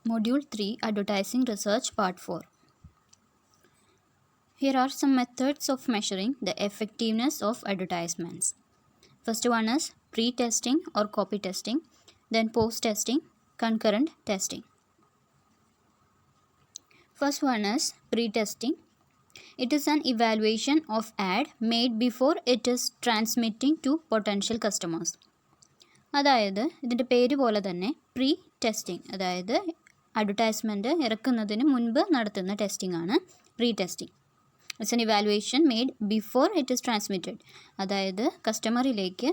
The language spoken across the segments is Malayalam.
Module 3 Advertising Research Part 4. Here are some methods of measuring the effectiveness of advertisements. First one is pre-testing or copy testing, then post-testing, concurrent testing. First one is pre-testing. It is an evaluation of ad made before it is transmitting to potential customers. അതായത് ഇതിൻ്റെ പേര് പോലെ തന്നെ പ്രീ ടെസ്റ്റിംഗ്, അതായത് അഡ്വർടൈസ്മെൻറ്റ് ഇറക്കുന്നതിന് മുൻപ് നടത്തുന്ന ടെസ്റ്റിംഗ് ആണ് pre testing. It's an evaluation made before it is transmitted, അതായത് കസ്റ്റമറിലേക്ക്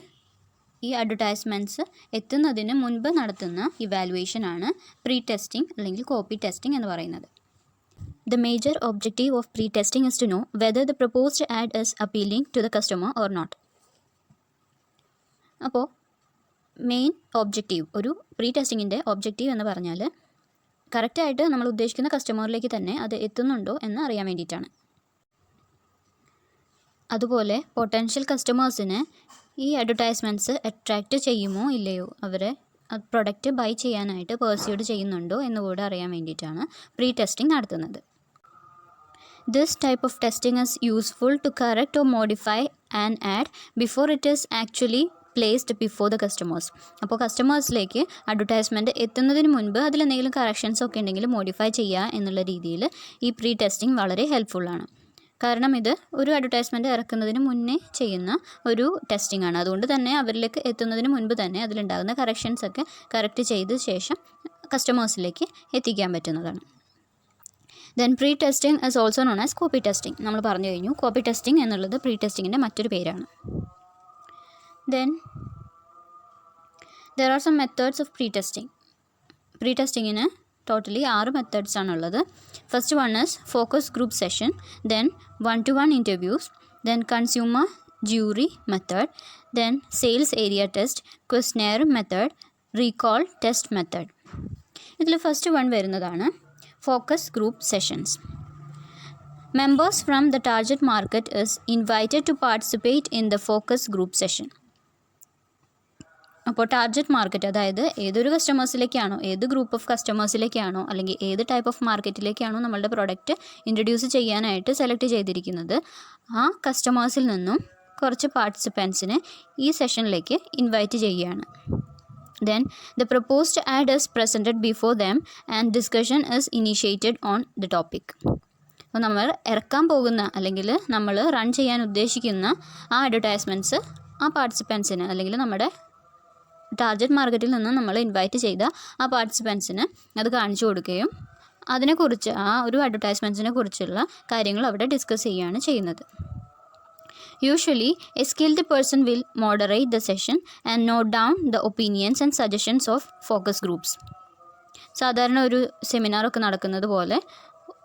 ഈ അഡ്വർടൈസ്മെൻറ്റ്സ് എത്തുന്നതിന് മുൻപ് നടത്തുന്ന ഇവാലുവേഷൻ ആണ് പ്രീ ടെസ്റ്റിംഗ് അല്ലെങ്കിൽ കോപ്പി ടെസ്റ്റിംഗ് എന്ന് പറയുന്നത്. The major objective of pre-testing is to know whether the proposed ad is appealing to the customer or not. അപ്പോൾ മെയിൻ ഒബ്ജക്റ്റീവ്, ഒരു പ്രീ ടെസ്റ്റിങ്ങിൻ്റെ ഒബ്ജക്റ്റീവ് എന്ന് പറഞ്ഞാൽ കറക്റ്റായിട്ട് നമ്മൾ ഉദ്ദേശിക്കുന്ന കസ്റ്റമറിലേക്ക് തന്നെ അത് എത്തുന്നുണ്ടോ എന്ന് അറിയാൻ വേണ്ടിയിട്ടാണ്. അതുപോലെ പൊട്ടൻഷ്യൽ കസ്റ്റമേഴ്സിന് ഈ അഡ്വർടൈസ്മെൻറ്റ്സ് അട്രാക്റ്റ് ചെയ്യുമോ ഇല്ലയോ, അവരെ പ്രൊഡക്റ്റ് ബൈ ചെയ്യാനായിട്ട് പെർസ്യൂഡ് ചെയ്യുന്നുണ്ടോ എന്നുകൂടെ അറിയാൻ വേണ്ടിയിട്ടാണ് പ്രീ ടെസ്റ്റിംഗ് നടത്തുന്നത്. This type of testing is useful to correct or modify an ad before it is actually placed before the customers. അപ്പോൾ കസ്റ്റമേഴ്സിലേക്ക് അഡ്വർടൈസ്മെൻറ്റ് എത്തുന്നതിന് മുൻപ് അതിലെന്തെങ്കിലും കറക്ഷൻസ് ഒക്കെ ഉണ്ടെങ്കിൽ മോഡിഫൈ ചെയ്യുക എന്നുള്ള രീതിയിൽ ഈ പ്രീ ടെസ്റ്റിംഗ് വളരെ ഹെൽപ്ഫുള്ളാണ്. കാരണം ഇത് ഒരു അഡ്വർടൈസ്മെൻറ്റ് ഇറക്കുന്നതിന് മുന്നേ ചെയ്യുന്ന ഒരു ടെസ്റ്റിംഗ് ആണ്. അതുകൊണ്ട് തന്നെ അവരിലേക്ക് എത്തുന്നതിന് മുൻപ് തന്നെ അതിലുണ്ടാകുന്ന കറക്ഷൻസ് ഒക്കെ കറക്റ്റ് ചെയ്ത ശേഷം കസ്റ്റമേഴ്സിലേക്ക് എത്തിക്കാൻ പറ്റുന്നതാണ്. Then pre testing is also known as copy testing. നമ്മൾ പറഞ്ഞു കഴിഞ്ഞു, കോപ്പി ടെസ്റ്റിംഗ് എന്നുള്ളത് പ്രീ ടെസ്റ്റിങ്ങിൻ്റെ മറ്റൊരു പേരാണ്. Then there are some methods of pre testing. Pre ടെസ്റ്റിങ്ങിന് ടോട്ടലി 6 മെത്തേഡ്സ് ആണുള്ളത്. First one is focus group session, then 1-to-1 interviews, then consumer jury method, then sales area test, questionnaire method, recall test method. ഇതിൽ ഫസ്റ്റ് വൺ വരുന്നതാണ് focus group sessions. Members from the target market is invited to participate in the focus group session. അപ്പോൾ ടാർഗറ്റ് മാർക്കറ്റ്, അതായത് ഏതൊരു കസ്റ്റമേഴ്സിലേക്കാണോ, ഏത് ഗ്രൂപ്പ് ഓഫ് കസ്റ്റമേഴ്സിലേക്കാണോ അല്ലെങ്കിൽ ഏത് ടൈപ്പ് ഓഫ് മാർക്കറ്റിലേക്കാണോ നമ്മളുടെ പ്രൊഡക്റ്റ് ഇൻട്രൊഡ്യൂസ് ചെയ്യാനായിട്ട് സെലക്ട് ചെയ്തിരിക്കുന്നത്, ആ കസ്റ്റമേഴ്സിൽ നിന്നും കുറച്ച് പാർട്ടിസിപ്പൻസിനെ ഈ സെഷനിലേക്ക് ഇൻവൈറ്റ് ചെയ്യുകയാണ്. Then the proposed ad is presented before them and discussion is initiated on the topic. അപ്പോൾ നമ്മൾ ഇറക്കാൻ പോകുന്ന അല്ലെങ്കിൽ നമ്മൾ റൺ ചെയ്യാൻ ഉദ്ദേശിക്കുന്ന ആ അഡ്വർടൈസ്മെൻറ്റ്സ് ആ പാർട്ടിസിപ്പൻസിന് അല്ലെങ്കിൽ നമ്മുടെ ടാർഗറ്റ് മാർക്കറ്റിൽ നിന്ന് നമ്മൾ ഇൻവൈറ്റ് ചെയ്ത ആ പാർട്ടിസിപ്പൻസിന് അത് കാണിച്ചു കൊടുക്കുകയും അതിനെക്കുറിച്ച് ആ ഒരു അഡ്വർടൈസ്മെൻറ്റ്സിനെ കുറിച്ചുള്ള കാര്യങ്ങൾ അവിടെ ഡിസ്കസ് ചെയ്യുകയാണ് ചെയ്യുന്നത്. Usually, a skilled person will moderate the session and note down the opinions and suggestions of focus groups. സാധാരണ ഒരു സെമിനാറൊക്കെ നടക്കുന്നത് പോലെ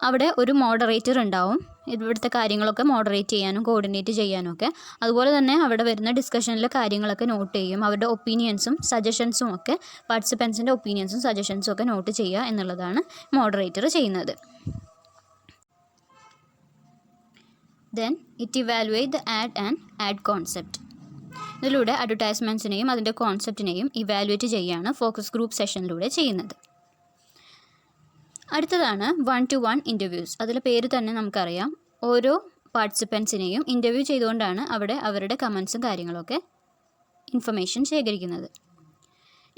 അവിടെ ഒരു മോഡറേറ്റർ ഉണ്ടാവും, ഇവിടുത്തെ കാര്യങ്ങളൊക്കെ മോഡറേറ്റ് ചെയ്യാനും കോർഡിനേറ്റ് ചെയ്യാനും ഒക്കെ. അതുപോലെ തന്നെ അവിടെ വരുന്ന ഡിസ്കഷനിലെ കാര്യങ്ങളൊക്കെ നോട്ട് ചെയ്യും, അവരുടെ ഒപ്പീനിയൻസും സജഷൻസും ഒക്കെ, പാർട്ടിസിപ്പൻസിൻ്റെ ഒപ്പീനിയൻസും സജഷൻസും ഒക്കെ നോട്ട് ചെയ്യുക എന്നുള്ളതാണ് മോഡറേറ്റർ ചെയ്യുന്നത്. Then it evaluate the ad and ad concept. ഇതിലൂടെ അഡ്വർടൈസ്മെൻറ്റ്സിനെയും അതിൻ്റെ കോൺസെപ്റ്റിനെയും ഇവാലുവേറ്റ് ചെയ്യുകയാണ് ഫോക്കസ് ഗ്രൂപ്പ് സെഷനിലൂടെ ചെയ്യുന്നത്. അടുത്തതാണ് 1-to-1 ഇൻ്റർവ്യൂസ്. അതിലെ പേര് തന്നെ നമുക്കറിയാം, ഓരോ പാർട്ടിസിപ്പൻസിനെയും ഇൻ്റർവ്യൂ ചെയ്തുകൊണ്ടാണ് അവിടെ അവരുടെ കമൻസും കാര്യങ്ങളൊക്കെ ഇൻഫർമേഷൻ ശേഖരിക്കുന്നത്.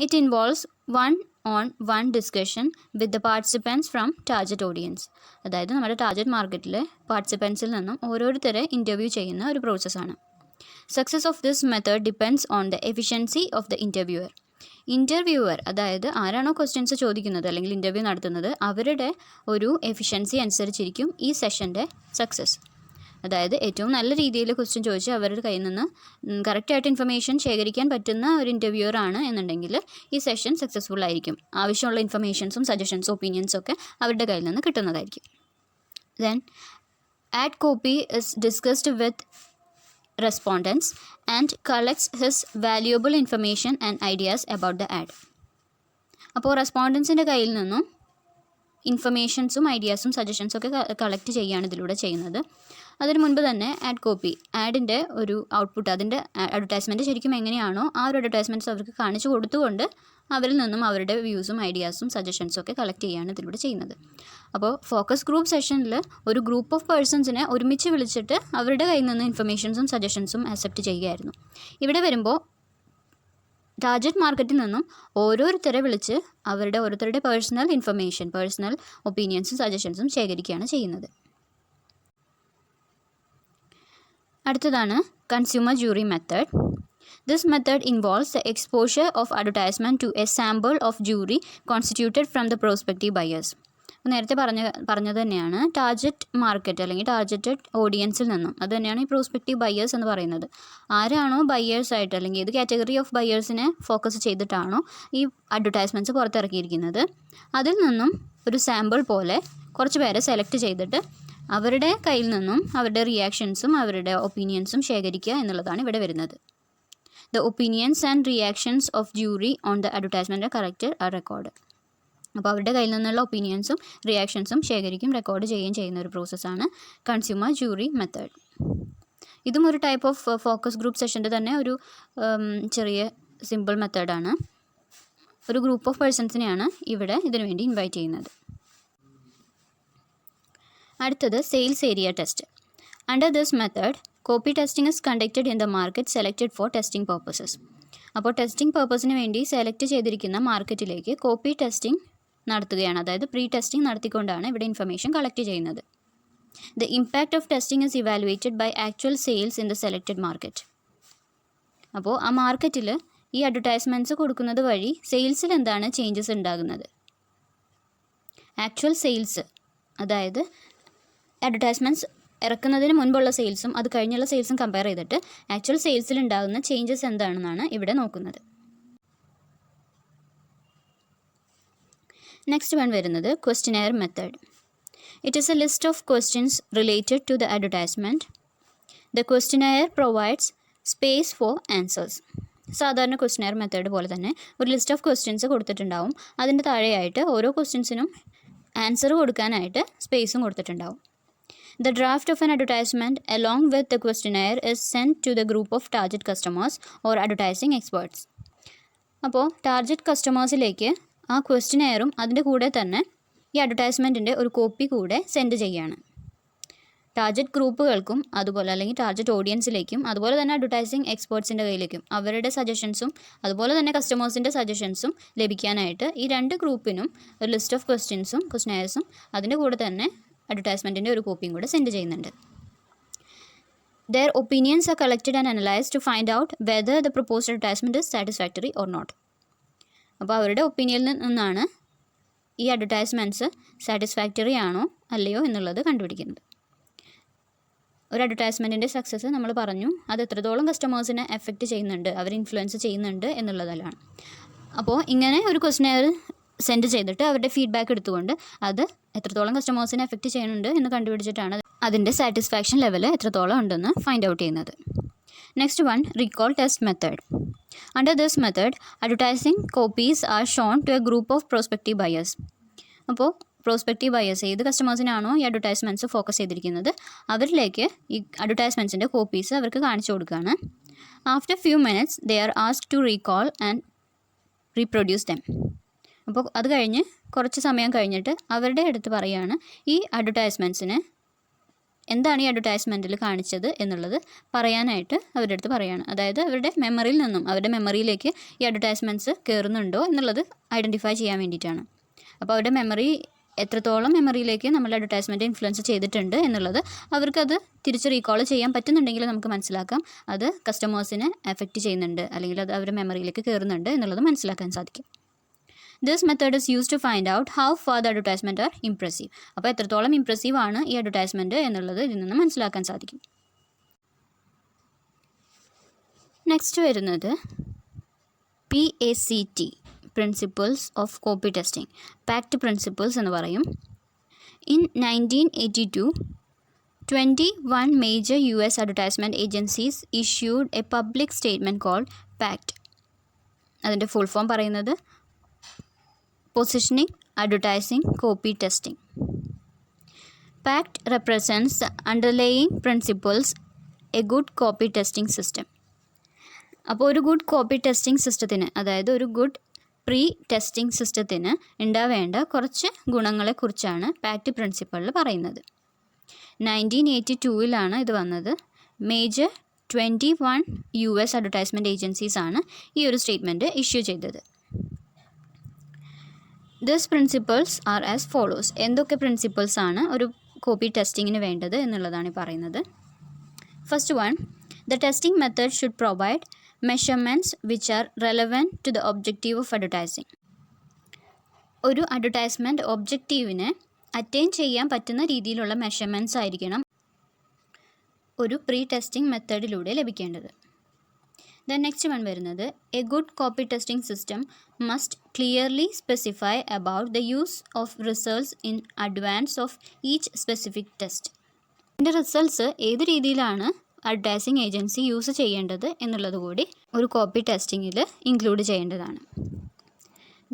It involves one-on-one discussion with the participants from target audience. അതായത് നമ്മുടെ ടാർഗറ്റ് മാർക്കറ്റിലെ പാർട്ടിസിപ്പൻസിൽ നിന്നും ഓരോരുത്തരെ ഇൻ്റർവ്യൂ ചെയ്യുന്ന ഒരു പ്രോസസ്സാണ്. Success of this method depends on the efficiency of the interviewer. Interviewer, അതായത് ആരാണോ ക്വസ്റ്റ്യൻസ് ചോദിക്കുന്നത് അല്ലെങ്കിൽ ഇൻ്റർവ്യൂ നടത്തുന്നത്, അവരുടെ ഒരു എഫിഷ്യൻസി അനുസരിച്ചിരിക്കും ഈ സെഷൻ്റെ സക്സസ്. അതായത് ഏറ്റവും നല്ല രീതിയിൽ ക്വസ്റ്റ്യൻ ചോദിച്ച് അവരുടെ കയ്യിൽ നിന്ന് കറക്റ്റായിട്ട് ഇൻഫർമേഷൻ ശേഖരിക്കാൻ പറ്റുന്ന ഒരു ഇൻ്റർവ്യൂവർ ആണ് എന്നുണ്ടെങ്കിൽ ഈ സെഷൻ സക്സസ്ഫുൾ ആയിരിക്കും. ആവശ്യമുള്ള ഇൻഫർമേഷൻസും സജഷൻസും ഒപ്പീനിയൻസും ഒക്കെ അവരുടെ കയ്യിൽ നിന്ന് കിട്ടുന്നതായിരിക്കും. Then add copy is discussed with respondents and collects his valuable information and ideas about the add. അപ്പോൾ റെസ്പോണ്ടൻസിൻ്റെ കയ്യിൽ നിന്നും ഇൻഫർമേഷൻസും ഐഡിയാസും സജഷൻസും ഒക്കെ കളക്ട് ചെയ്യുകയാണ് ഇതിലൂടെ ചെയ്യുന്നത്. അതിന് മുൻപ് തന്നെ ആഡ് കോപ്പി, ആഡിൻ്റെ ഒരു ഔട്ട്പുട്ട്, അതിൻ്റെ അഡ്വർടൈസ്മെൻറ്റ് ശരിക്കും എങ്ങനെയാണോ ആ ഒരു അഡ്വർടൈസ്മെൻറ്റ്സ് അവർക്ക് കാണിച്ചു കൊടുത്തുകൊണ്ട് അവരിൽ നിന്നും അവരുടെ വ്യൂസും ഐഡിയാസും സജഷൻസും ഒക്കെ കളക്ട് ചെയ്യുകയാണ് ഇതിലൂടെ ചെയ്യുന്നത്. അപ്പോൾ ഫോക്കസ് ഗ്രൂപ്പ് സെഷനിൽ ഒരു ഗ്രൂപ്പ് ഓഫ് പേഴ്സൺസിനെ ഒരുമിച്ച് വിളിച്ചിട്ട് അവരുടെ കയ്യിൽ നിന്ന് ഇൻഫർമേഷൻസും സജഷൻസും അക്സെപ്റ്റ് ചെയ്യുകയായിരുന്നു. ഇവിടെ വരുമ്പോൾ ടാർഗറ്റ് മാർക്കറ്റിൽ നിന്നും ഓരോരുത്തരെ വിളിച്ച് അവരുടെ ഓരോരുത്തരുടെ പേഴ്സണൽ ഇൻഫർമേഷൻ, പേഴ്സണൽ ഒപ്പീനിയൻസും സജഷൻസും ശേഖരിക്കുകയാണ് ചെയ്യുന്നത്. അടുത്തതാണ് consumer jury method. This method involves the exposure of advertisement to a sample of jury constituted from the prospective buyers. നേരത്തെ പറഞ്ഞത് തന്നെയാണ് ടാർഗറ്റ് മാർക്കറ്റ് അല്ലെങ്കിൽ ടാർഗറ്റഡ് ഓഡിയൻസിൽ നിന്നും, അത് തന്നെയാണ് ഈ പ്രോസ്പെക്റ്റീവ് ബയേഴ്സ് എന്ന് പറയുന്നത്. ആരാണോ ബയേഴ്സായിട്ട് അല്ലെങ്കിൽ ഏത് കാറ്റഗറി ഓഫ് ബയേഴ്സിനെ ഫോക്കസ് ചെയ്തിട്ടാണോ ഈ അഡ്വർടൈസ്മെൻറ്റ്സ് പുറത്തിറക്കിയിരിക്കുന്നത്, അതിൽ നിന്നും ഒരു സാമ്പിൾ പോലെ കുറച്ച് പേരെ സെലക്ട് ചെയ്തിട്ട് അവരുടെ കയ്യിൽ നിന്നും അവരുടെ റിയാക്ഷൻസും അവരുടെ ഒപ്പീനിയൻസും ശേഖരിക്കുക എന്നുള്ളതാണ് ഇവിടെ വരുന്നത്. The opinions and reactions of jury on the advertisement are collected or recorded. അപ്പോൾ അവരുടെ കയ്യിൽ നിന്നുള്ള ഒപ്പീനിയൻസും റിയാക്ഷൻസും ശേഖരിക്കും, റെക്കോർഡ് ചെയ്യുകയും ചെയ്യുന്ന ഒരു പ്രോസസ്സാണ് കൺസ്യൂമർ ജൂറി മെത്തേഡ്. ഇതും ഒരു ടൈപ്പ് ഓഫ് ഫോക്കസ് ഗ്രൂപ്പ് സെഷൻ്റെ തന്നെ ഒരു ചെറിയ സിമ്പിൾ മെത്തേഡാണ്. ഒരു ഗ്രൂപ്പ് ഓഫ് പേഴ്സൺസിനെയാണ് ഇവിടെ ഇതിനു വേണ്ടി ഇൻവൈറ്റ് ചെയ്യുന്നത്. അടുത്തത് sales area test. Under this method, copy testing is conducted in the market selected for testing purposes. അപ്പോൾ ടെസ്റ്റിംഗ് പർപ്പസിന് വേണ്ടി സെലക്ട് ചെയ്തിരിക്കുന്ന മാർക്കറ്റിലേക്ക് കോപ്പി ടെസ്റ്റിംഗ് നടത്തുകയാണ്, അതായത് പ്രീ ടെസ്റ്റിംഗ് നടത്തിക്കൊണ്ടാണ് ഇവിടെ ഇൻഫർമേഷൻ കളക്ട് ചെയ്യുന്നത്. The impact of testing is evaluated by actual sales in the selected market. അപ്പോൾ ആ മാർക്കറ്റിൽ ഈ അഡ്വർടൈസ്മെൻറ്റ്സ് കൊടുക്കുന്നത് വഴി സെയിൽസിൽ എന്താണ് ചേഞ്ചസ് ഉണ്ടാകുന്നത്. ആക്ച്വൽ സെയിൽസ്, അതായത് അഡ്വർടൈസ്മെൻറ്റ്സ് ഇറക്കുന്നതിന് മുൻപുള്ള സെയിൽസും അത് കഴിഞ്ഞുള്ള സെയിൽസും കമ്പയർ ചെയ്തിട്ട് ആക്ച്വൽ സെയിൽസിൽ ഉണ്ടാകുന്ന ചേഞ്ചസ് എന്താണെന്നാണ് ഇവിടെ നോക്കുന്നത്. നെക്സ്റ്റ് വൺ വരുന്നത് questionnaire method. It is a list of questions related to the advertisement. The questionnaire provides space for answers. സാധാരണ ക്വസ്റ്റ്യനെയർ മെത്തേഡ് പോലെ തന്നെ ഒരു ലിസ്റ്റ് ഓഫ് ക്വസ്റ്റ്യൻസ് കൊടുത്തിട്ടുണ്ടാവും, അതിൻ്റെ താഴെയായിട്ട് ഓരോ ക്വസ്റ്റ്യൻസിനും ആൻസർ കൊടുക്കാനായിട്ട് സ്പേസും കൊടുത്തിട്ടുണ്ടാവും. The draft of an advertisement along with the questionnaire is sent to the group of target customers or advertising experts. അപ്പോൾ ടാർഗറ്റ് കസ്റ്റമേഴ്സിലേക്ക് ആ ക്വസ്റ്റ്യനെയറും അതിൻ്റെ കൂടെ തന്നെ ഈ അഡ്വർടൈസ്മെൻറ്റിൻ്റെ ഒരു കോപ്പി കൂടെ സെൻഡ് ചെയ്യുകയാണ്. ടാർഗറ്റ് ഗ്രൂപ്പുകൾക്കും അതുപോലെ അല്ലെങ്കിൽ ടാർഗറ്റ് ഓഡിയൻസിലേക്കും അതുപോലെ തന്നെ അഡ്വർടൈസിങ് എക്സ്പേർട്സിൻ്റെ കയ്യിലേക്കും അവരുടെ സജഷൻസും അതുപോലെ തന്നെ കസ്റ്റമേഴ്സിൻ്റെ സജഷൻസും ലഭിക്കാനായിട്ട് ഈ രണ്ട് ഗ്രൂപ്പിനും ഒരു ലിസ്റ്റ് ഓഫ് ക്വസ്റ്റ്യനെയർസും അതിൻ്റെ കൂടെ തന്നെ അഡ്വർടൈസ്മെൻറ്റിൻ്റെ ഒരു കോപ്പിയും കൂടെ സെൻഡ് ചെയ്യുന്നുണ്ട്. Their opinions are collected and analyzed to find out whether the proposed advertisement is satisfactory or not. അപ്പോൾ അവരുടെ ഒപ്പീനിയനിൽ നിന്നാണ് ഈ അഡ്വർടൈസ്മെൻറ്റ്സ് സാറ്റിസ്ഫാക്ടറി ആണോ അല്ലയോ എന്നുള്ളത് കണ്ടുപിടിക്കുന്നത്. ഒരു അഡ്വർടൈസ്മെൻറ്റിൻ്റെ സക്സസ് നമ്മൾ പറഞ്ഞു, അത് എത്രത്തോളം കസ്റ്റമേഴ്സിനെ എഫക്റ്റ് ചെയ്യുന്നുണ്ട്, അവർ ഇൻഫ്ലുവൻസ് ചെയ്യുന്നുണ്ട് എന്നുള്ളതാണ്. അപ്പോൾ ഇങ്ങനെ ഒരു ക്വസ്റ്റ്യനെയർ സെൻഡ് ചെയ്തിട്ട് അവരുടെ ഫീഡ്ബാക്ക് എടുത്തുകൊണ്ട് അത് എത്രത്തോളം കസ്റ്റമേഴ്സിനെ എഫക്റ്റ് ചെയ്യുന്നുണ്ട് എന്ന് കണ്ടുപിടിച്ചിട്ടാണ് അതിൻ്റെ സാറ്റിസ്ഫാക്ഷൻ ലെവൽ എത്രത്തോളം ഉണ്ടെന്ന് ഫൈൻഡ് ഔട്ട് ചെയ്യുന്നത്. Next one recall test method. Under this method advertising copies are shown to a group of prospective buyers. അപ്പോൾ പ്രോസ്പെക്റ്റീവ് ബയേഴ്സ് ഏത് കസ്റ്റമേഴ്സിനാണോ ഈ അഡ്വർടൈസ്മെൻറ്റ്സ് ഫോക്കസ് ചെയ്തിരിക്കുന്നത് അവരിലേക്ക് ഈ അഡ്വർടൈസ്മെൻറ്റ്സിൻ്റെ കോപ്പീസ് അവർക്ക് കാണിച്ചു കൊടുക്കുകയാണ്. After few minutes they are asked to recall and reproduce them. അപ്പോൾ അത് കഴിഞ്ഞ് കുറച്ച് സമയം കഴിഞ്ഞിട്ട് അവരുടെ അടുത്ത് പറയുകയാണ് ഈ അഡ്വർടൈസ്മെൻറ്റ്സിന് എന്താണ് ഈ അഡ്വർടൈസ്മെൻറ്റിൽ കാണിച്ചത് എന്നുള്ളത് പറയാനായിട്ട് അവരുടെ അടുത്ത് പറയുകയാണ്. അതായത് അവരുടെ മെമ്മറിയിൽ നിന്നും അവരുടെ മെമ്മറിയിലേക്ക് ഈ അഡ്വർടൈസ്മെൻറ്റ്സ് കയറുന്നുണ്ടോ എന്നുള്ളത് ഐഡൻറ്റിഫൈ ചെയ്യാൻ വേണ്ടിയിട്ടാണ്. അപ്പോൾ അവരുടെ മെമ്മറി എത്രത്തോളം മെമ്മറിയിലേക്ക് നമ്മൾ അഡ്വർടൈസ്മെൻറ്റ് ഇൻഫ്ലുവൻസ് ചെയ്തിട്ടുണ്ട് എന്നുള്ളത് അവർക്കത് തിരിച്ച് റീകോൾ ചെയ്യാൻ പറ്റുന്നുണ്ടെങ്കിൽ നമുക്ക് മനസ്സിലാക്കാം അത് കസ്റ്റമേഴ്സിനെ എഫക്റ്റ് ചെയ്യുന്നുണ്ട് അല്ലെങ്കിൽ അത് അവരുടെ മെമ്മറിയിലേക്ക് കയറുന്നുണ്ട് എന്നുള്ളത് മനസ്സിലാക്കാൻ സാധിക്കും. This method is used to find out how far the advertisement are impressive. അപ്പോൾ എത്രത്തോളം ഇംപ്രസീവ് ആണ് ഈ അഡ്വർടൈസ്മെൻറ്റ് എന്നുള്ളത് ഇതിൽ നിന്ന് മനസ്സിലാക്കാൻ സാധിക്കും. നെക്സ്റ്റ് വരുന്നത് PACT principles of copy testing, PACT principles എന്ന് പറയും. In 1982 21 major US advertisement agencies issued a public statement called PACT. അതിൻ്റെ ഫുൾ ഫോം പറയുന്നത് positioning, advertising copy testing. PACT represents the underlying principles a good copy testing system. അപ്പോൾ ഒരു ഗുഡ് കോപ്പി ടെസ്റ്റിംഗ് സിസ്റ്റത്തിന്, അതായത് ഒരു ഗുഡ് പ്രീ ടെസ്റ്റിംഗ് സിസ്റ്റത്തിന് ഉണ്ടാവേണ്ട കുറച്ച് ഗുണങ്ങളെക്കുറിച്ചാണ് പാക്ട് പ്രിൻസിപ്പളിൽ പറയുന്നത്. 1982 ഇത് വന്നത്. മേജർ 21 US അഡ്വർടൈസ്മെൻറ്റ് ഏജൻസീസാണ് ഈ ഒരു സ്റ്റേറ്റ്മെൻറ്റ് ഇഷ്യൂ ചെയ്തത്. This principles are as follows. എന്തൊക്കെ പ്രിൻസിപ്പിൾസാണ് ഒരു കോപ്പി ടെസ്റ്റിങ്ങിന് വേണ്ടത് എന്നുള്ളതാണ് പറയുന്നത്. First one, the testing method should provide measurements which are relevant to the objective of advertising. ഒരു അഡ്വർടൈസ്മെൻറ്റ് ഒബ്ജക്റ്റീവിനെ അറ്റൈൻ ചെയ്യാൻ പറ്റുന്ന രീതിയിലുള്ള മെഷർമെൻറ്റ്സ് ആയിരിക്കണം ഒരു പ്രീ ടെസ്റ്റിംഗ് മെത്തേഡിലൂടെ ലഭിക്കേണ്ടത്. ദെൻ നെക്സ്റ്റ് വൺ വരുന്നത്, a good copy testing system must clearly specify about the use of results in advance of each specific test. ഇതിൻ്റെ റിസൾട്ട്സ് ഏത് രീതിയിലാണ് അഡ്വർടൈസിംഗ് ഏജൻസി യൂസ് ചെയ്യേണ്ടത് എന്നുള്ളത് കൂടി ഒരു കോപ്പി ടെസ്റ്റിങ്ങിൽ ഇൻക്ലൂഡ് ചെയ്യേണ്ടതാണ്.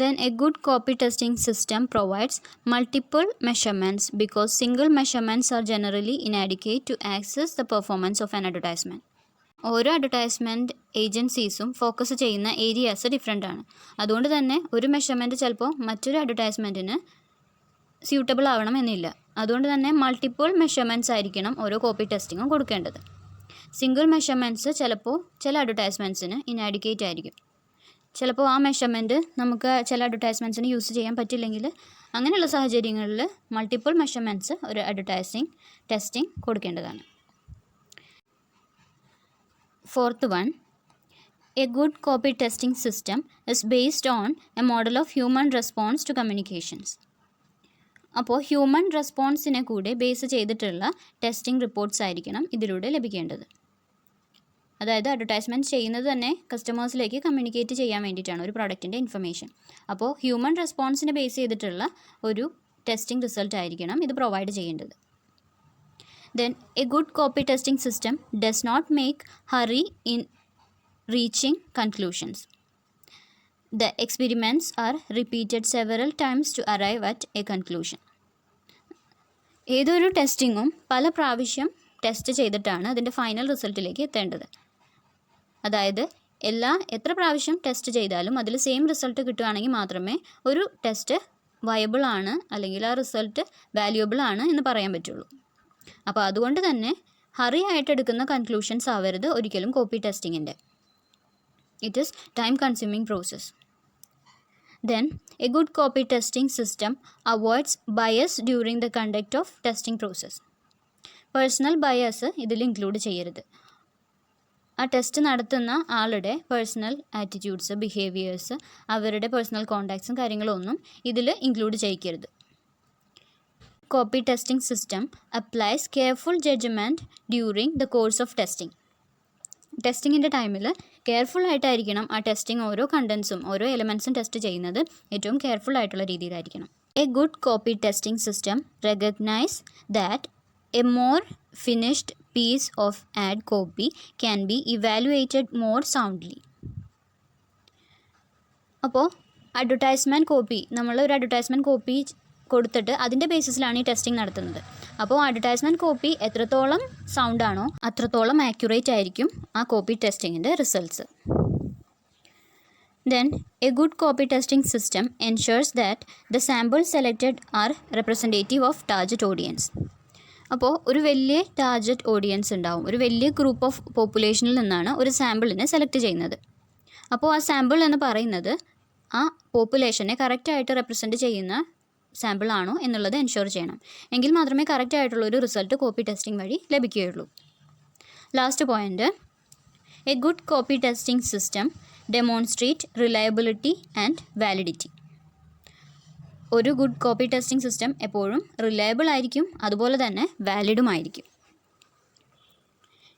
Then a good copy testing system provides multiple measurements because single measurements are generally inadequate to access the performance of an advertisement. ഓരോ അഡ്വർടൈസ്മെൻറ്റ് ഏജൻസീസും ഫോക്കസ് ചെയ്യുന്ന ഏരിയാസ് ഡിഫറെൻ്റ് ആണ്. അതുകൊണ്ട് തന്നെ ഒരു മെഷർമെൻറ്റ് ചിലപ്പോൾ മറ്റൊരു അഡ്വർടൈസ്മെൻറ്റിന് സ്യൂട്ടബിൾ ആവണമെന്നില്ല. അതുകൊണ്ട് തന്നെ മൾട്ടിപ്പിൾ മെഷർമെൻറ്റ്സ് ആയിരിക്കണം ഓരോ കോപ്പി ടെസ്റ്റിങ്ങും കൊടുക്കേണ്ടത്. സിംഗിൾ മെഷർമെൻറ്റ്സ് ചിലപ്പോൾ ചില അഡ്വർടൈസ്മെൻറ്റ്സിന് ഇനാഡിക്വേറ്റ് ആയിരിക്കും. ചിലപ്പോൾ ആ മെഷർമെൻറ്റ് നമുക്ക് ചില അഡ്വർടൈസ്മെൻറ്റ്സിന് യൂസ് ചെയ്യാൻ പറ്റില്ലെങ്കിൽ അങ്ങനെയുള്ള സാഹചര്യങ്ങളിൽ മൾട്ടിപ്പിൾ മെഷർമെൻറ്റ്സ് ഒരു അഡ്വർടൈസിംഗ് ടെസ്റ്റിംഗ് കൊടുക്കേണ്ടതാണ്. Fourth one, a good copy testing system is based on a model of human response to communications. അപ്പോൾ ഹ്യൂമൻ റെസ്പോൺസിനെ കൂടെ ബേസ് ചെയ്തിട്ടുള്ള ടെസ്റ്റിംഗ് റിപ്പോർട്ട്സ് ആയിരിക്കണം ഇതിലൂടെ ലഭിക്കേണ്ടത്. അതായത് അഡ്വർടൈസ്മെൻറ്റ് ചെയ്യുന്നത് തന്നെ കസ്റ്റമേഴ്സിലേക്ക് കമ്മ്യൂണിക്കേറ്റ് ചെയ്യാൻ വേണ്ടിയിട്ടാണ് ഒരു പ്രൊഡക്റ്റിൻ്റെ ഇൻഫർമേഷൻ. അപ്പോൾ ഹ്യൂമൻ റെസ്പോൺസിനെ ബേസ് ചെയ്തിട്ടുള്ള ഒരു ടെസ്റ്റിംഗ് റിസൾട്ട് ആയിരിക്കണം ഇത് പ്രൊവൈഡ് ചെയ്യേണ്ടത്. Then a good copy testing system does not make hurry in reaching conclusions. The experiments are repeated several times to arrive at a conclusion. ഏതൊരു ടെസ്റ്റിങ്ങും പല പ്രാവശ്യം ടെസ്റ്റ് ചെയ്തിട്ടാണ് അതിൻ്റെ ഫൈനൽ റിസൾട്ടിലേക്ക് എത്തേണ്ടത്. അതായത് എത്ര പ്രാവശ്യം ടെസ്റ്റ് ചെയ്താലും അതിൽ സെയിം റിസൾട്ട് കിട്ടുകയാണെങ്കിൽ മാത്രമേ ഒരു ടെസ്റ്റ് വയബിൾ ആണ് അല്ലെങ്കിൽ ആ റിസൾട്ട് വാല്യുബിൾ ആണ് എന്ന് പറയാൻ പറ്റുള്ളൂ. അപ്പോൾ അതുകൊണ്ട് തന്നെ ഹറി ആയിട്ട് എടുക്കുന്ന കൺക്ലൂഷൻസ് ആവരുത് ഒരിക്കലും കോപ്പി ടെസ്റ്റിങ്ങിൻ്റെ. It is time consuming process. Then, a good copy testing system avoids bias during the conduct of testing process. Personal bias ഇതിൽ ഇൻക്ലൂഡ് ചെയ്യരുത്. ആ ടെസ്റ്റ് നടത്തുന്ന ആളുടെ പേഴ്സണൽ ആറ്റിറ്റ്യൂഡ്സ്, ബിഹേവിയേഴ്സ്, അവരുടെ പേഴ്സണൽ കോണ്ടാക്ട്സും കാര്യങ്ങളൊന്നും ഇതിൽ ഇൻക്ലൂഡ് ചെയ്യിക്കരുത്. Copy testing system applies careful judgement during the course of testing. ടെസ്റ്റിങ്ങിൻ്റെ ടൈമിൽ കെയർഫുൾ ആയിട്ടായിരിക്കണം ആ ടെസ്റ്റിംഗ് ഓരോ കണ്ടൻസും ഓരോ എലമെൻറ്റ്സും ടെസ്റ്റ് ചെയ്യുന്നത് ഏറ്റവും കെയർഫുൾ ആയിട്ടുള്ള രീതിയിലായിരിക്കണം. A good copy testing system recognise that a more finished piece of ad copy can be evaluated more soundly. അപ്പോൾ അഡ്വർടൈസ്മെൻറ്റ് കോപ്പി, നമ്മളൊരു അഡ്വർടൈസ്മെൻറ്റ് കോപ്പി കൊടുത്തിട്ട് അതിൻ്റെ ബേസിസിലാണ് ഈ ടെസ്റ്റിംഗ് നടത്തുന്നത്. അപ്പോൾ അഡ്വർടൈസ്മെൻറ്റ് കോപ്പി എത്രത്തോളം സൗണ്ടാണോ അത്രത്തോളം ആക്യുറേറ്റ് ആയിരിക്കും ആ കോപ്പി ടെസ്റ്റിങ്ങിൻ്റെ results. Then a good copy testing system ensures that the sample selected are representative of target audience. അപ്പോൾ ഒരു വലിയ ടാർഗറ്റ് ഓഡിയൻസ് ഉണ്ടാവും. ഒരു വലിയ ഗ്രൂപ്പ് ഓഫ് പോപ്പുലേഷനിൽ നിന്നാണ് ഒരു സാമ്പിളിനെ സെലക്ട് ചെയ്യുന്നത്. അപ്പോൾ ആ സാമ്പിൾ എന്ന് പറയുന്നത് ആ പോപ്പുലേഷനെ കറക്റ്റായിട്ട് റെപ്രസെൻറ്റ് ചെയ്യുന്ന സാമ്പിൾ ആണോ എന്നുള്ളത് എൻഷുർ ചെയ്യണം. എങ്കിൽ മാത്രമേ കറക്റ്റ് ആയിട്ടുള്ളൊരു റിസൾട്ട് കോപ്പി ടെസ്റ്റിംഗ് വഴി ലഭിക്കുകയുള്ളൂ. Last point, A good copy testing system demonstrate reliability and validity. ഒരു ഗുഡ് കോപ്പി ടെസ്റ്റിംഗ് സിസ്റ്റം എപ്പോഴും റിലയബിൾ ആയിരിക്കും, അതുപോലെ തന്നെ വാലിഡുമായിരിക്കും.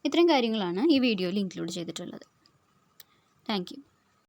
ഇത്രയും കാര്യങ്ങളാണ് ഈ വീഡിയോയിൽ ഇൻക്ലൂഡ് ചെയ്തിട്ടുള്ളത്. Thank you.